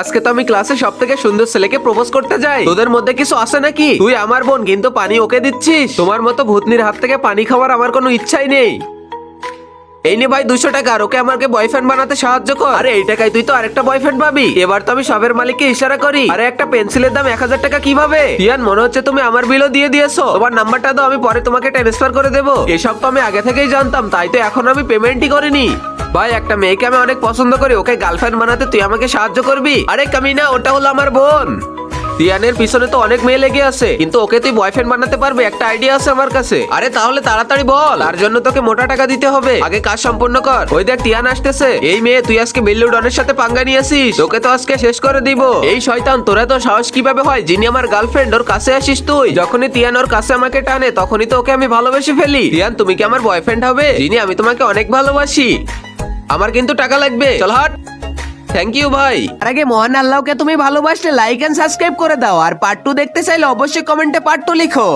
আজকে তো আমি ক্লাসে সব থেকে সুন্দর ছেলেকে প্রপোজ করতে যাই। তোদের মধ্যে কিছু আছে নাকি? তুই আমার বোন কিন্তু পানি ওকে দিচ্ছিস। তোমার মতো ভূতনির হাত থেকে পানি খাওয়ার আমার কোনো ইচ্ছাই নেই। এই নে ভাই 200 টাকা, আর ওকে আমাকে বয়ফ্রেন্ড বানাতে সাহায্য কর। আরে এই টাকায় তুই তো আরেকটা বয়ফ্রেন্ড পাবি। এবার তো আমি সবের মালিককে ইশারা করি। আরে একটা পেন্সিলের দাম 1000 টাকা কিভাবে? তিয়ান, মনে হচ্ছে তুমি আমার বিলও দিয়ে দিয়েছো। তোমার নাম্বারটা দাও, আমি পরে তোমাকে ট্রান্সফার করে দেবো। এসব তো আমি আগে থেকেই জানতাম, তাই তো এখন আমি পেমেন্টই করিনি। ভাই একটা মেয়েকে আমি অনেক পছন্দ করি, ওকে গার্লফ্রেন্ড বানাতে তুই আমাকে সাহায্য করবি? আরে কামিনা, ওটা হলো আমার বোন। তিয়ানের পিছনে তো অনেক মেয়ে লেগে আছে, কিন্তু ওকে তুই বয়ফ্রেন্ড বানাতে পারবে? একটা আইডিয়া আছে আমার কাছে। আরে তাহলে তাড়াতাড়ি বল, তার জন্য তোকে মোটা টাকা দিতে হবে। আগে কাজ সম্পূর্ণ কর। ওই দেখ তিয়ান আসতেছে। এই মেয়ে, তুই আজকে বিল্লু ডনের সাথে পাঙ্গা নিয়েছিস, তোকে তো আজকে শেষ করে দিব। এই শয়তান, তোরা তো সাহস কিভাবে হয়, যিনি আমার গার্লফ্রেন্ড ওর কাছে আসিস তুই? যখনই তিয়ান ওর কাছে আমাকে টানে তখনই তো ওকে আমি ভালোবেসে ফেলি। তিয়ান, তুমি কি আমার বয়ফ্রেন্ড হবে? যিনি, আমি তোমাকে অনেক ভালোবাসি। আমার কিন্তু টাকা লাগবে, চল হাট। থ্যাংক ইউ ভাই। তার আগে মহান আল্লাহকে তুমি ভালোবাসলে লাইক এন্ড সাবস্ক্রাইব করে দাও, আর পার্ট 2 দেখতে চাইলে অবশ্যই কমেন্টে পার্ট 2 লিখো।